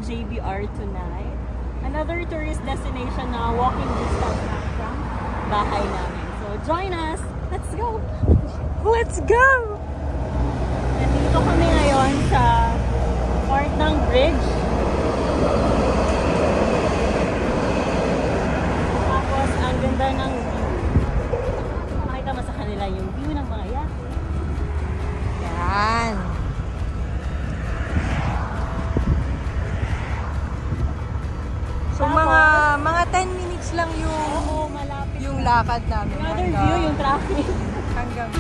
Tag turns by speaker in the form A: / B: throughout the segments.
A: JBR tonight. Another tourist destination na walking distance na from bahay namin. So join us! Let's go! Let's go! Nandito kami ngayon sa part ng bridge. Tapos ang ganda ng view. Makita mo sa kanila yung view ng mga yacht.
B: Yan. So mga 10 minutes lang yung
A: malapit
B: yung lakad namin.
A: Another view yung traffic.
B: Hanggang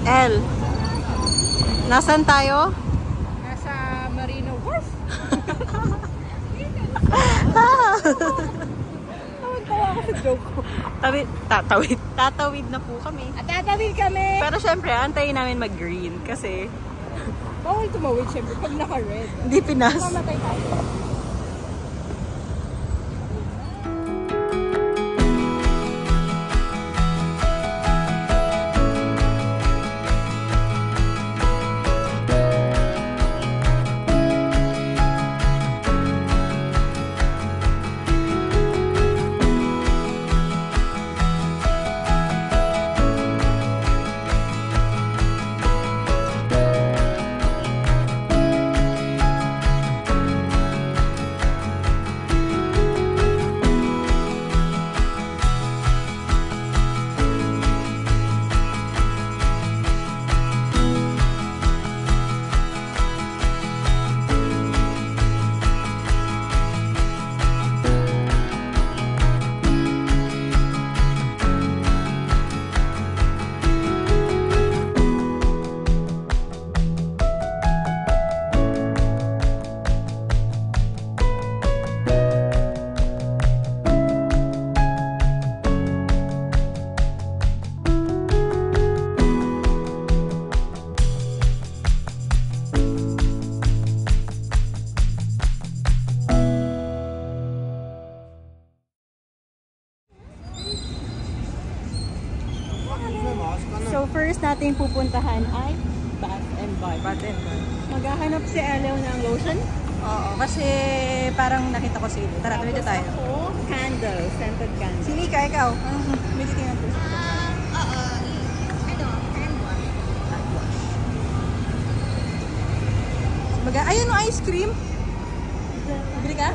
B: L. Nasaan tayo?
C: Nasa Marina Wharf. Tawa ako sa joke ko.
B: Tatawid na po kami.
C: At tatawid kami.
B: Pero syempre, antayin namin mag-green kasi
C: Bawal tumawid syempre pag naka-red.
B: hindi Pinas.
C: Mamatay tayo.
A: So first natin pupuntahan ay Bath and Body.
B: Bath and Body.
A: Maghahanap si Elew ng lotion.
B: Oo, kasi parang nakita ko sila. Tara, tuloy tayo.
A: Ako, candle, scented candle.
B: Si Nika, ikaw. May titingnan po. Ayun, no, ice cream. Bili ka?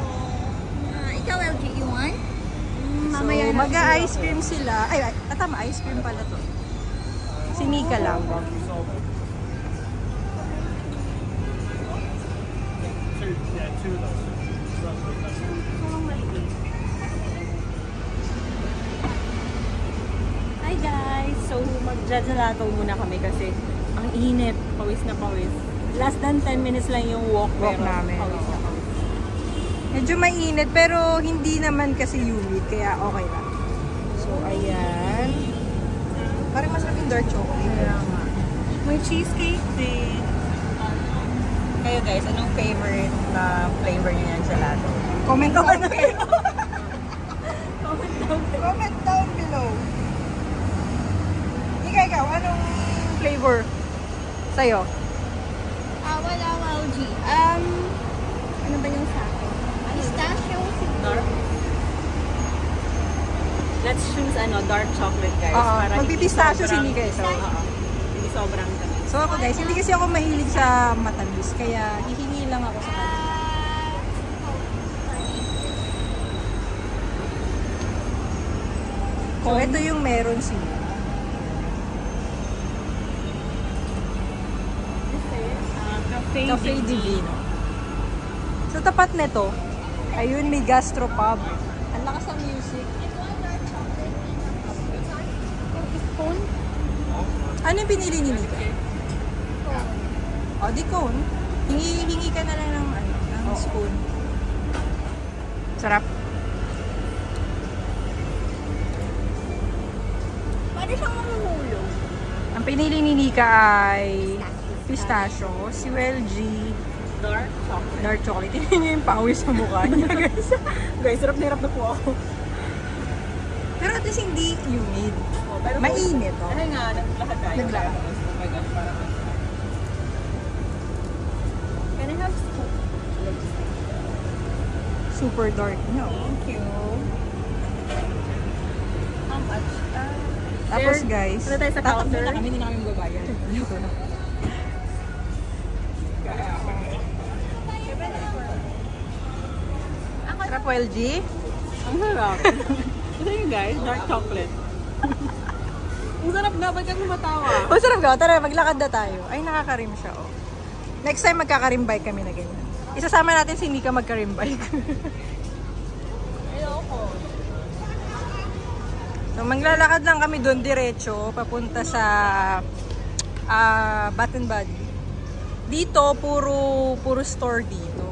C: Ikaw LG, you want?
B: So, mag-ice cream sila. Ay, tama, ice cream pala to. Si Nika lang.
A: Hi guys! So mag-gelato muna kami kasi ang init, pawis na pawis. Less than 10 minutes lang yung walk
B: namin.
A: Pawis na pawis.
B: Medyo mainit pero hindi naman kasi humid kaya okay lang. So ayan. Parang masarap yung dark chocolate.
A: Kaya nga. May cheesecake din.
B: Kayo guys, anong favorite na flavor niyo ng gelato?
C: Comment down below.
B: Comment down below. Ikaw, anong flavor sa'yo?
C: Wala LG. Ano ba yung sa akin? Pistachio.
A: Dark. Let's choose dark chocolate guys. Para
B: magpipistachio si Nika. So,
A: hindi sobrang tamis.
B: so ako guys, hindi kasi ako mahilig sa matamis. Kaya hihingi lang ako sa kanya. So, ito yung meron sila. Cafe Divino. Sa tapat nito, ayun may gastropub. Ang lakas ng music. Ano yung pinili ni Nika? O, di cone. Hingi ka na lang ng spoon. Sarap.
C: Pwede siyang mamumulong.
B: Ang pinili ni Nika ay pistachio, si G, dark chocolate. Tingnan niyo yung pawis sa mukha niya, guys.
A: Guys, sarap na hirap na po ako.
B: Pero at least hindi humid. Mainit, oh.
A: Ano nga, naglakad tayo.
B: Naglakad.
A: Oh my gosh, parang... Can I have scoop?
B: Super dark niya, oh.
A: Thank you. How much?
B: Tapos, guys,
A: Ano tayo sa counter?
B: kami, hindi na kami magbabayad. Sarap, LG.
A: Ang sarap. Ito yung guys, dark chocolate. Ang sarap nga, ba't kami matawa?
B: Oh, sarap ka. Tara, maglakad na tayo. Ay, nakaka-rim siya, oh. Next time, magkaka-rim bike kami na ganyan. Isasama natin si Nika magka-rim bike.
A: Ayoko.
B: So, maglalakad lang kami doon diretso, papunta sa Bath and Body. Dito, puro store dito.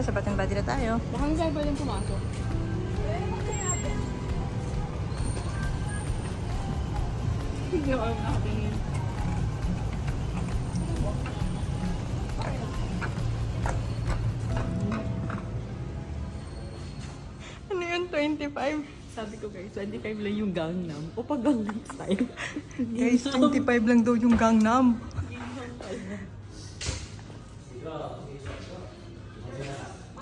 B: Sa Bath and Body na tayo.
A: Baka nga sa'yo pwedeng pumasok. Hindi ako alam nakatingin.
B: Ano yun? 25?
A: Sabi ko guys, 25 lang yung Gangnam. O pag Gangnam style.
B: Guys, 25 lang daw yung Gangnam.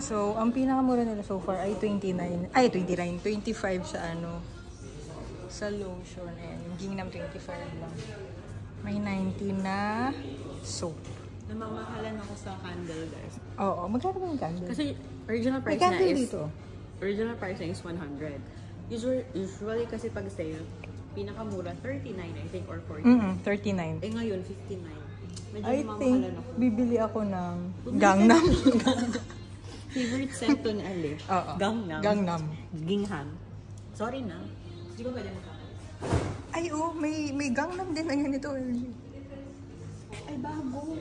B: So, ang pinakamura nila so far ay 25 sa sa lotion. Ayan, yung Gingham 25 lang. May 19 na soap.
A: Namamahalan ako sa candle guys.
B: Oo, magkano ba yung candle?
A: Kasi original
B: May
A: price na
B: candle
A: is...
B: dito.
A: Original price na is 100. Usually kasi pag sale, pinakamura 39 I think or 40.
B: 39.
A: Eh ngayon 59. Medyo
B: I think
A: namamahalan ako.
B: bibili ako ng Gangnam.
A: Favorite scent to ni Ali.
B: Oo.
A: Gangnam.
B: Gangnam.
A: Gingham. Sorry na. Hindi ko pwede makakain.
B: Ay, oh, may Gangnam din na ganito.
A: Ay, bago.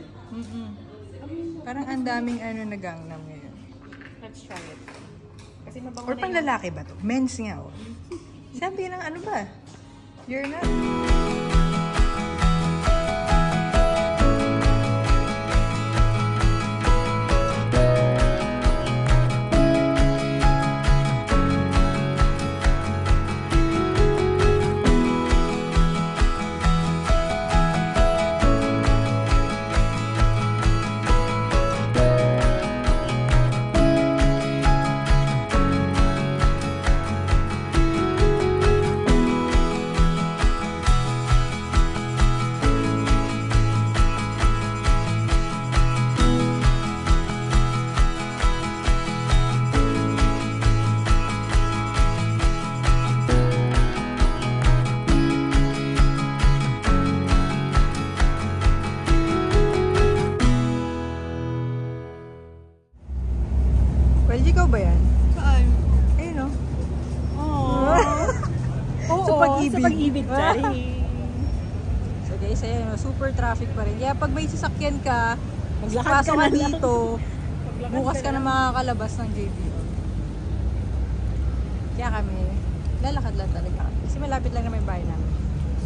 B: Parang ang daming na Gangnam ngayon.
A: Let's try it. Kasi mabango
B: Or
A: na
B: pang
A: yung-
B: lalaki ba to? Men's nga, oh. Sabi ng ano ba? You're not... Well, ikaw ba yan?
A: Saan?
B: Ayun, no?
A: Aww.
B: sa pag-ibig.
A: Sa pag-ibig, Chari.
B: So guys, ayan, super traffic pa rin. Kaya pag may sasakyan ka,
A: Maglakad
B: pasok
A: ka
B: ka
A: na lang.
B: dito, bukas ka na makakalabas ng JBO. Kaya kami, lalakad lang talaga. Kasi malapit lang naman yung bahay namin.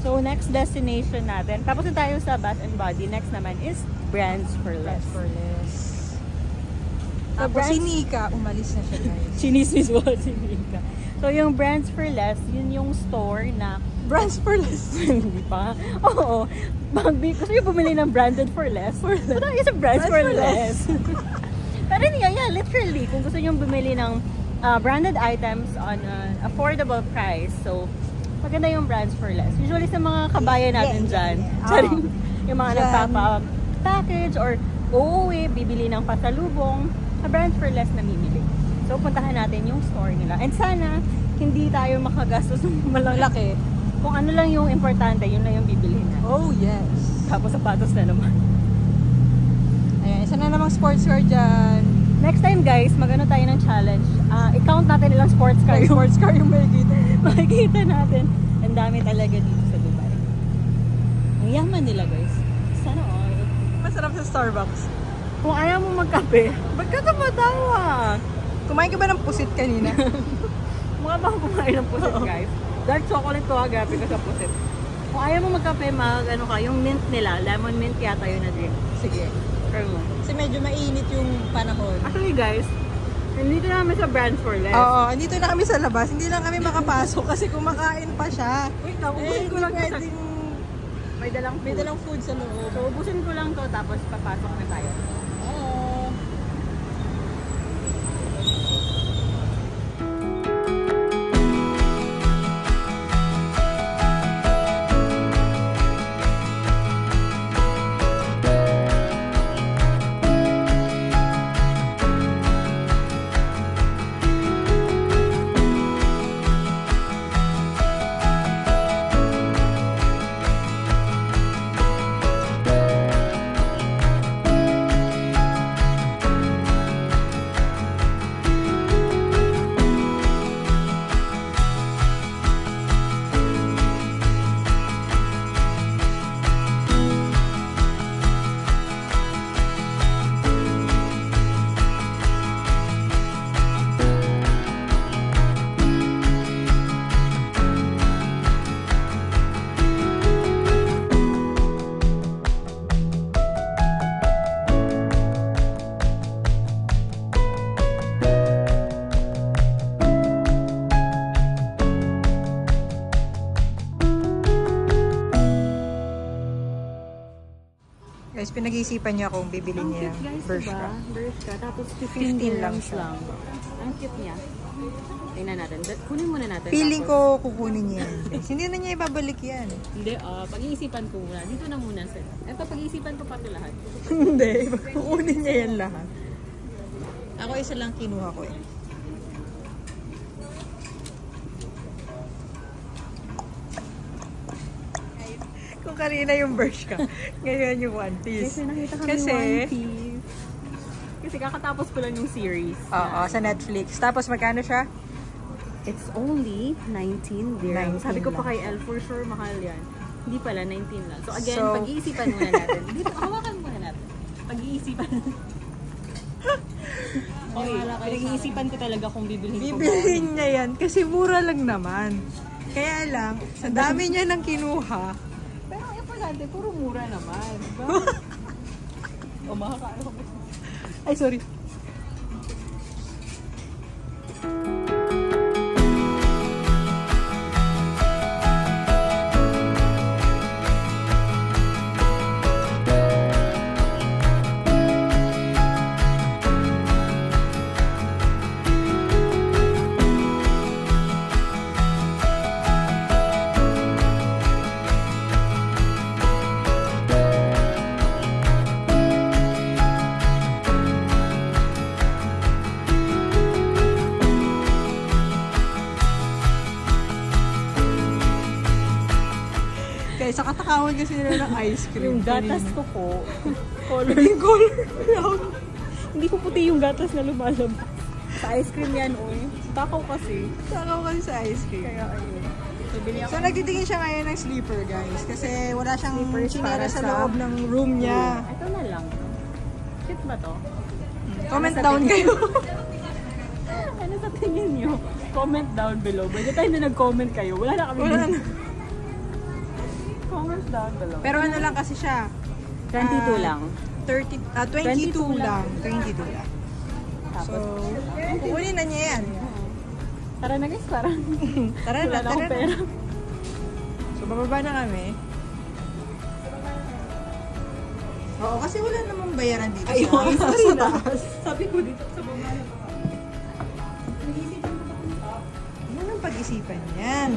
A: So, next destination natin. Tapos na tayo sa Bath and Body. Next naman is Brands for Less.
B: For less.
A: So,
B: Tapos
A: brands-
B: si Nika, umalis na siya guys.
A: Chinismis mo si Mika. So, yung Brands for Less, yun yung store na
B: Brands for less.
A: hindi pa. Oo. Gusto nyo bumili ng branded for less? So, that is a brands for less. Pero yeah, literally, kung gusto nyo bumili ng branded items on an affordable price, so, maganda yung brands for less. Usually sa mga kabayan natin dyan, charing, yung mga nagpapa-package or uuwi, bibili ng pasalubong, sa brands for less namimili. So, puntahan natin yung store nila. And sana, hindi tayo makagastos ng malaki. Kung ano lang yung importante, yun lang yung bibilihin natin.
B: Oh yes.
A: Tapos sapatos na naman.
B: Ayan, isa na namang sports car dyan.
A: Next time guys, magano tayo ng challenge. I-count natin ilang sports car yung
B: Sports car yung makikita.
A: makikita natin. Ang dami talaga dito sa Dubai. Ang yaman nila guys. Sana all.
B: Masarap sa Starbucks.
A: Kung ayaw mo magkape, ba't ka tumatawa?
B: Kumain ka ba ng pusit kanina?
A: Mukha ba akong kumain ng pusit guys? Dark chocolate to agapi ka sa pusit. Kung ayaw mo magkape, ano ka, yung mint nila, lemon mint yata yun na drink.
B: Sige.
A: Try mo.
B: Kasi medyo mainit yung panahon.
A: Actually guys, nandito na kami sa Brands for Less.
B: Oo, andito na kami sa labas. Hindi lang kami makapasok kasi kumakain pa siya.
A: Wait lang, ubusin ko lang
B: pwedeng
A: may dalang food.
B: may dalang food sa loob.
A: So, ubusin ko lang to tapos papasok na tayo.
B: Oo. Guys, pinag-iisipan niya kung bibili niya yung Bershka.
A: Bershka. Tapos
B: 15 lang siya.
A: Ang cute niya. Tingnan natin. Kunin muna natin.
B: Feeling
A: tapos,
B: ko kukunin niya yan. guys. Hindi na niya ibabalik yan.
A: Hindi, pag-iisipan ko muna. Dito na muna sila. Ito, pag-iisipan ko pa ito lahat.
B: Hindi, kukunin niya yan lahat. Ako isa lang kinuha ko eh. Kung kanina yung Bershka, ngayon yung One Piece.
A: Kasi nakita kami
B: Kasi,
A: One Piece. Kasi kakatapos ko lang yung series.
B: oo, sa Netflix. Tapos magkano siya?
A: It's only 19 dirhams.
B: 19
A: Sabi ko pa
B: lang.
A: kay Elle, for sure mahal yan. Hindi pala, 19 lang. So again,
B: So,
A: pag-iisipan muna natin. Dito, hawakan muna natin. Pag-iisipan. Okay, pinag-iisipan ko talaga kung bibilhin ko.
B: Bibilhin niya yan kasi mura lang naman. Kaya lang, sa dami niya nang kinuha.
A: Pero ang importante, puro mura naman. Diba? O makakaano ko.
B: Ay, sorry. Guys, sa katakawan kasi nila ng ice cream.
A: Yung gatas
B: kanina.
A: ko po,
B: Color brown.
A: hindi ko puti yung gatas na lumalabas. Sa ice cream yan, oy. Takaw kasi.
B: Takaw kasi sa ice cream.
A: Kaya ayun. So, bili ako.
B: So, nagtitingin siya ngayon ng sleeper, guys. Kasi wala siyang
A: Sleepers
B: chinela
A: para
B: sa
A: sa-
B: loob ng room niya.
A: Ito na lang. Cute ba to?
B: Comment down kayo.
A: Ano sa tingin nyo? Comment down below. By the time na nag-comment kayo, wala na kami.
B: Wala na.
A: Comment down below.
B: Pero ano lang kasi siya?
A: 22 lang.
B: 22 lang. 22 lang. So,
A: Tapos,
B: kukunin na niya yan.
A: tara na guys, parang
B: Tara
A: wala
B: na,
A: na akong
B: tara
A: pera.
B: na. So, bababa na kami. Oo, kasi wala namang bayaran dito.
A: Ayun,
B: sa
A: sorry na.
B: taas.
A: Sabi ko dito sa baba na.
B: Ano nang pag-isipan yan?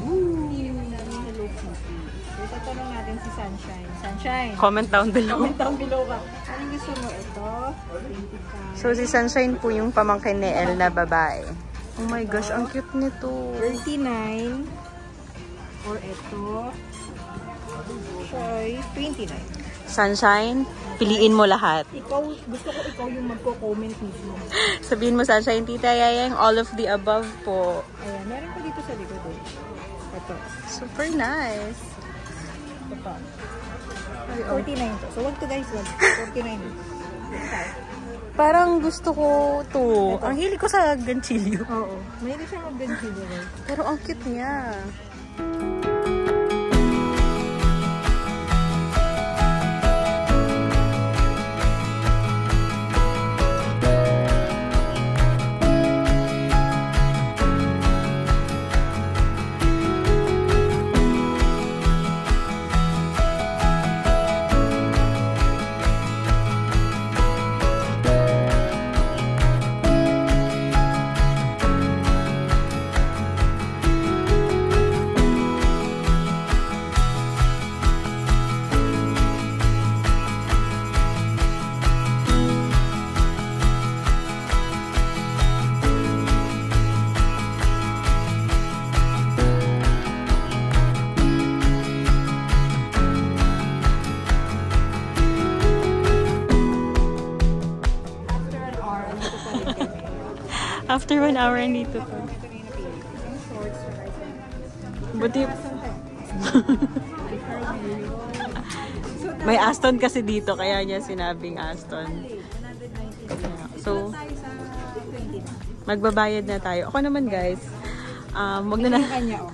A: Hello, Kitty.
B: So, tatanong natin si Sunshine. Sunshine,
A: Comment down below.
B: comment down below ka. Anong gusto mo? Ito? 25.
A: So, si Sunshine po yung pamangkin ni Elle na babae. Oh my gosh, ang cute nito.
B: 39. Or ito. Siya 29.
A: Sunshine, piliin mo lahat.
B: Ikaw, gusto ko ikaw yung magko-comment mismo.
A: Sabihin mo, Sunshine, Tita Yayang, all of the above po.
B: Ayan, meron ko dito sa likod eh. Ito.
A: Super nice.
B: Ito pa. 49 to. So, wag to guys, wag. 49.
A: Parang gusto ko to. Ang hilig ko sa ganchillo.
B: Oo. Mayroon siyang mag-ganchillo guys.
A: Pero ang cute niya. After 1 hour, dito to.
B: Ito na yung napili. Yung shorts.
A: Buti, may Aston kasi dito, kaya niya sinabing Aston. So,
B: Tayo sa 20 na.
A: magbabayad na tayo. Ako naman guys, wag na
B: Yung kanya oh.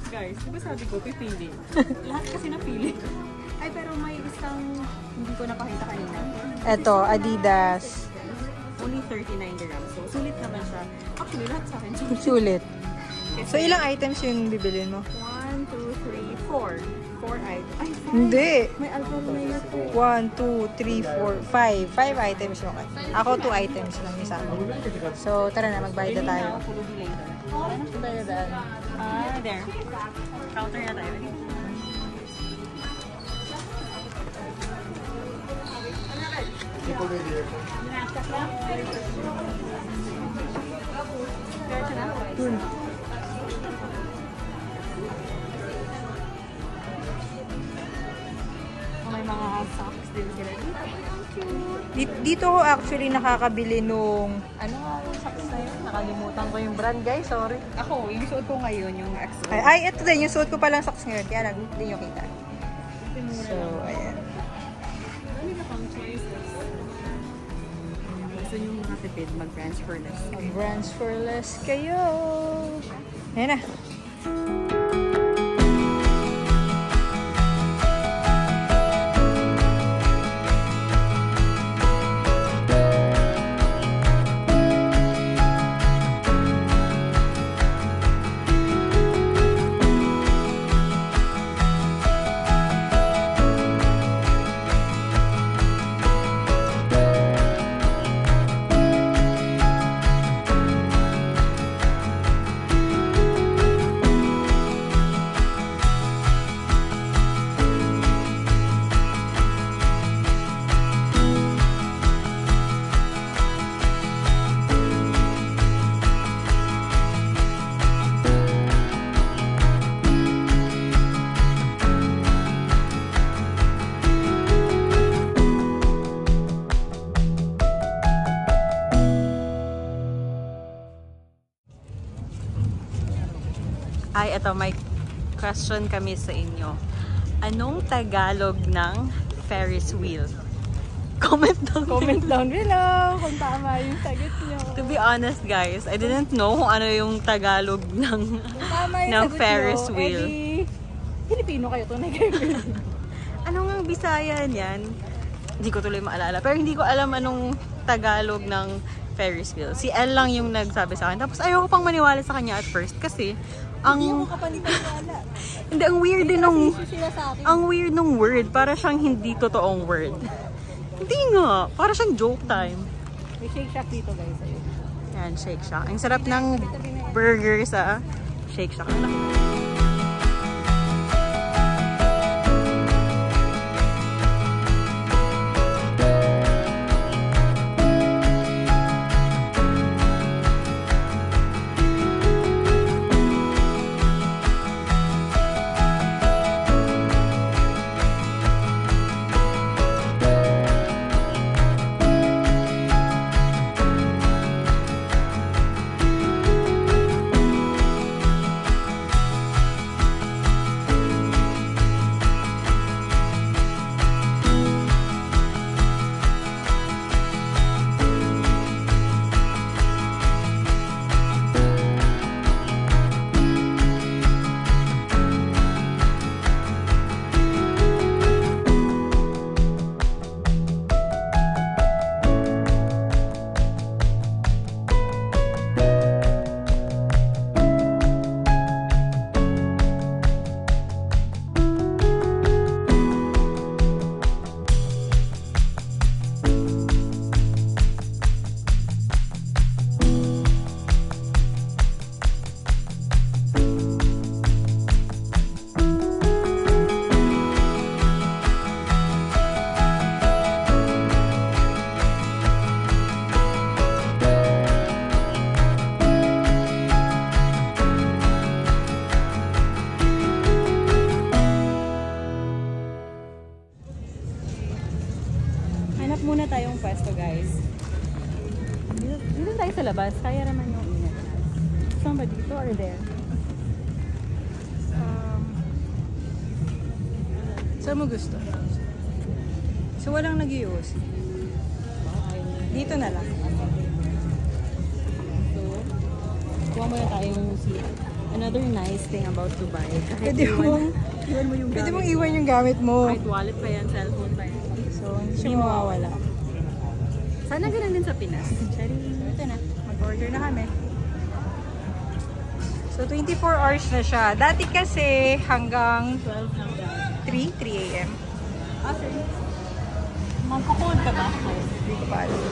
A: Guys, diba sabi ko, pipili? Lahat kasi napili. Ay, pero may isang hindi ko napakita kanina.
B: Ito, Adidas.
A: Only 39 dirhams. So, sulit naman siya. Actually, lahat sa akin. Sulit.
B: Sulit. So, ilang items yung bibilin mo?
A: 1, 2, 3, 4. 4 items. Ay, 5.
B: Hindi.
A: May Alfa Romeo po.
B: 1, 2, 3, 4, 5. 5 items yung ako 2 items lang yung sa akin. So, tara na, magbayad na tayo.
A: Follow me later.
B: Magbayad na.
A: There. Counter na tayo.
B: Dun.
A: May mga socks din sila dito.
B: Dito ko actually nakakabili nung ano nga yung socks na yun? Nakalimutan ko yung brand guys, sorry.
A: Ako, yung suot ko ngayon, yung XO.
B: Ay, ito din, yung suot ko palang socks ngayon, kaya lang, hindi nyo kita. So, ayan.
A: Dami na pang choices. Gusto nyo mga tipid, mag-transferless.
B: Transferless kayo. Ayan na. Ay, eto, may question kami sa inyo. Anong Tagalog ng Ferris wheel? Comment down
A: below kung tama yung sagot nyo.
B: To be honest, guys, I didn't know kung ano yung Tagalog ng Ferris wheel.
A: Filipino kayo, tunay kayo.
B: Ano nga Bisaya yan? Hindi ko tuloy maalala. Pero hindi ko alam anong Tagalog ng Ferris wheel. Si Elle lang yung nagsabi sa akin. Tapos ayoko pang maniwala sa kanya at first kasi
A: Hindi ako kapanipaniwala.
B: hindi, ang weird din nung
A: Sila sa akin.
B: ang weird nung word. Para siyang hindi totoong word. Hindi nga. Para siyang joke time.
A: May Shake Shack dito guys. Ayun.
B: Yan, Shake Shack. Ang sarap ng burger sa Shake Shack.
A: Hanap muna tayong pwesto guys. Dito tayo sa labas. Kaya naman yung ingat. Saan ba dito or there?
B: Saan mo gusto? So, walang nag-ios. Dito na lang.
A: So, kuha muna tayong seat. Another nice thing about Dubai. Kahit
B: Pwede
A: iwan mo yung
B: Pwede
A: gamit.
B: mong iwan yung gamit mo.
A: Kahit wallet pa yan, cellphone pa yan.
B: So, hindi siya mawawala.
A: Sana ganun din sa Pinas. Cherry.
B: Ito na. Mag-order na kami. So, 24 hours na siya. Dati kasi hanggang
A: 12 lang daw.
B: 3 a.m.
A: After, magkukuod ka ba?
B: Hindi ko pa alam.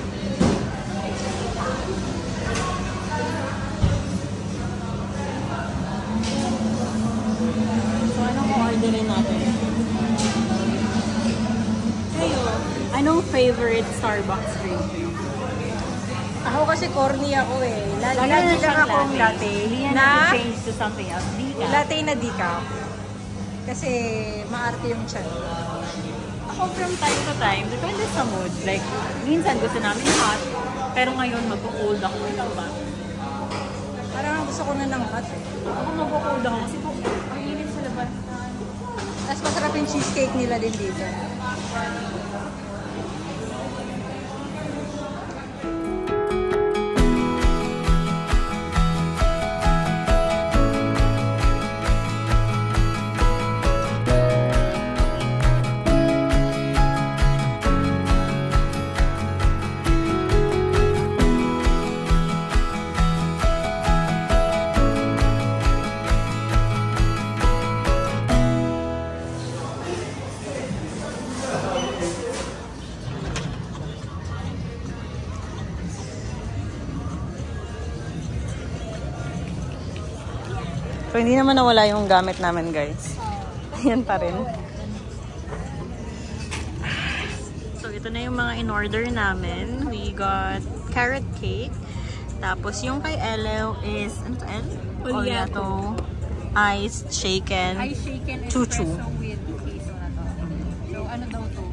A: So, anong orderin natin? Kayo, anong favorite Starbucks drink?
B: Ako kasi corny ako eh.
A: Lagi
B: Lagi
A: na
B: lang
A: siyang
B: akong latte
A: Hindi yan
B: na
A: change to something else. Decaf.
B: latte na decaf. Kasi maarte yung chan.
A: Ako from time to time, depende sa mood. Like, minsan gusto namin hot, pero ngayon magpo-cold ako. Ikaw ba?
B: Parang gusto ko na ng hot eh.
A: Ako magpo-cold ako kasi ang init sa labas.
B: Tapos masarap yung cheesecake nila din dito. So, hindi naman nawala yung gamit namin, guys. Yan pa rin. So, ito na yung mga in-order namin. We got carrot cake. Tapos, yung kay Eleo is, ano to, El? Oliato. Iced, shaken.
A: Ice shaken
B: Chuchu.
A: espresso with queso na to. So, ano daw to?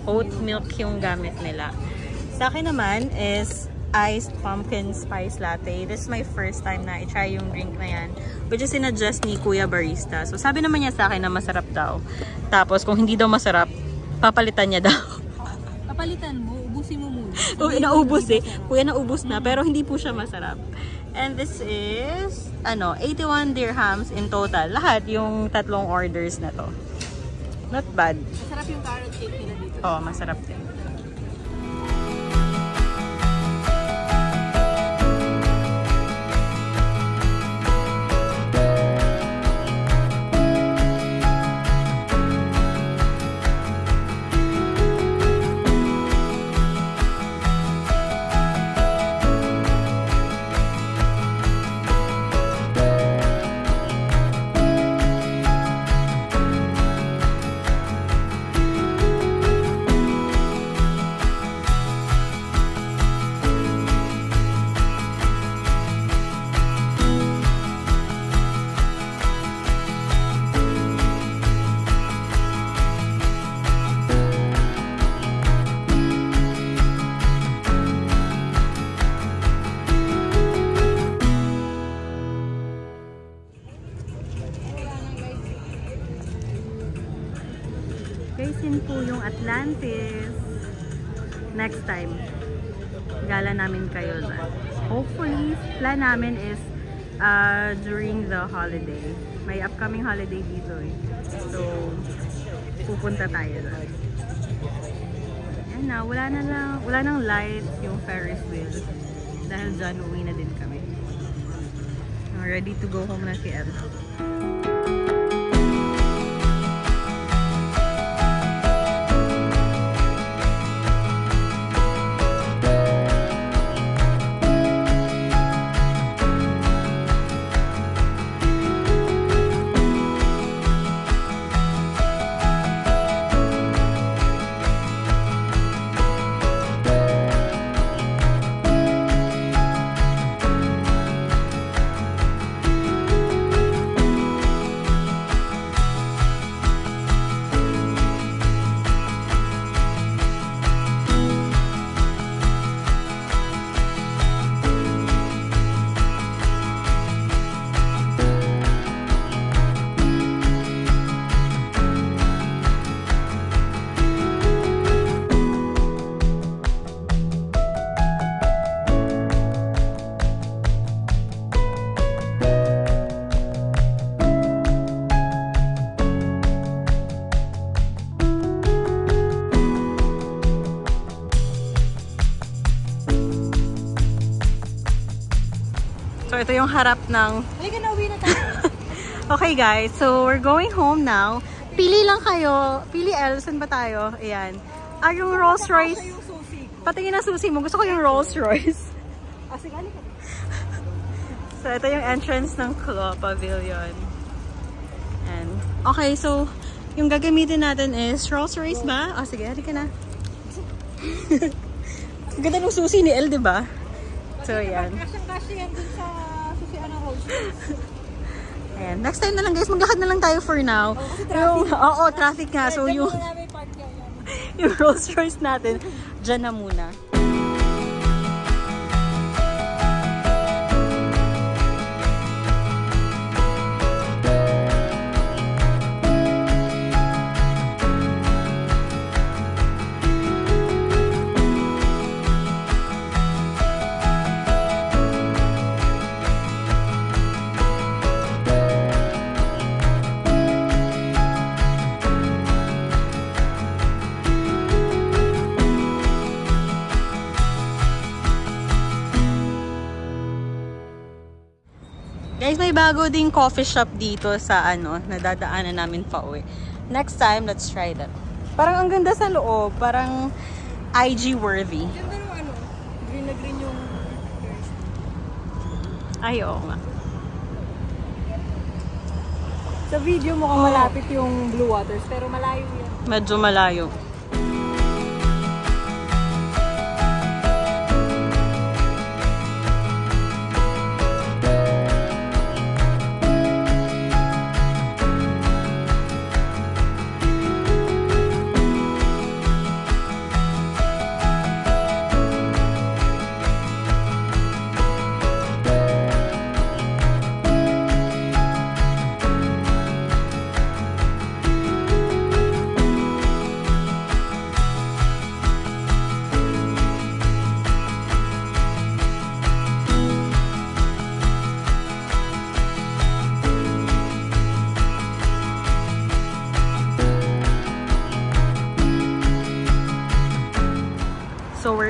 B: Oat milk yung gamit nila. Sa akin naman is
A: iced pumpkin spice latte. This is my first time na i-try yung drink na yan, which is sinadjust ni Kuya Barista. So sabi naman niya sa akin na masarap daw. Tapos kung hindi daw masarap, papalitan niya daw.
B: Papalitan mo, ubusin mo muna.
A: Naubos eh. Kuya, naubos na. Pero hindi po siya masarap. And this is, 81 dirhams in total. Lahat yung tatlong orders na to. Not bad.
B: Masarap yung carrot cake nila dito.
A: Oo, masarap din. Guys, yun po yung Atlantis. Next time, gala namin kayo dyan. Hopefully, plan namin is during the holiday. May upcoming holiday dito eh. So, pupunta tayo dyan. Yan na, wala nang lights yung Ferris wheel. Dahil dyan, uwi na din kami. Ready to go home na si Ed. So, ito yung harap ng...
B: Halika na, uwi na tayo.
A: Okay guys, so we're going home now. Pili lang kayo. Pili L, saan ba tayo? Ayan. Yung Rolls Royce.
B: Yung susi ko.
A: Patingin na susi mo. Gusto ko yung Rolls Royce.
B: Sige, halika.
A: So, ito yung entrance ng Claw Pavilion. And, okay, so, yung gagamitin natin is Rolls Royce ba? Sige, halika na. Ganda ng susi ni El, di ba? So, ayan.
B: Kasyang-kasya yan dun sa susian ng Rolls Royce.
A: Ayan. Next time na lang guys, maglakad na lang tayo for now. Oo, traffic nga. So, yung Rolls Royce natin, dyan na muna. Guys, may bago ding coffee shop dito sa nadadaanan namin pa uwi. Next time, let's try that. Parang ang ganda sa loob. Parang IG worthy.
B: Ganda nung green na green yung...
A: Ay, oo nga.
B: Sa video mukhang malapit yung Blue Waters, pero malayo yan.
A: Medyo malayo.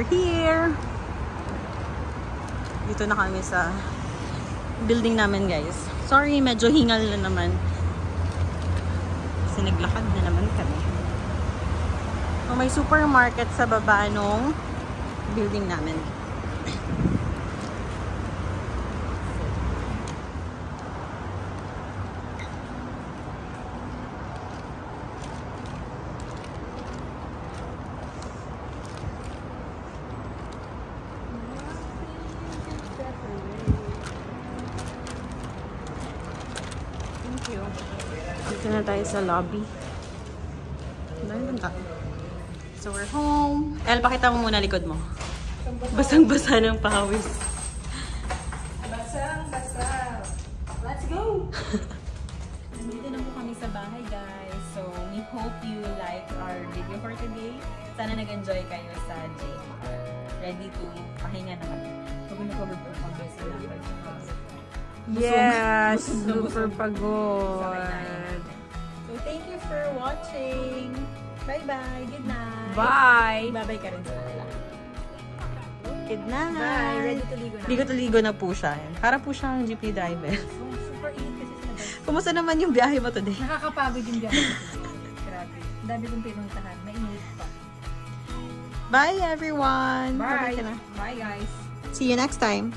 A: here. Dito na kami sa building namin, guys. Sorry, medyo hingal na naman. Kasi naglakad na naman kami. So, may supermarket sa baba nung building namin. Dito na tayo sa lobby. So, we're home. El, pakita mo muna likod mo. Basang-basa ng pawis.
B: Basang-basa. Let's go!
A: Nandito na po kami sa bahay, guys. So, we hope you like our video for today. Sana nag-enjoy kayo sa JR. Ready to pahinga na kami. Huwag na cover po pang best number.
B: Yes!
A: Busog.
B: Super pagod.
A: So, thank you for watching. Bye-bye. Good night.
B: Bye!
A: Bye-bye ka rin sa kanila. Good night.
B: Bye! Ready to ligo na.
A: Ligo to ligo na po siya. Para po siyang jeepney driver.
B: Super init kasi sa labas.
A: Kumusta naman yung biyahe mo today?
B: Nakakapagod yung biyahe. Grabe. Ang dami kong pinuntahan. Mainit pa.
A: Bye, everyone.
B: Bye!
A: Bye-bye ka na.
B: Bye, guys!
A: See you next time.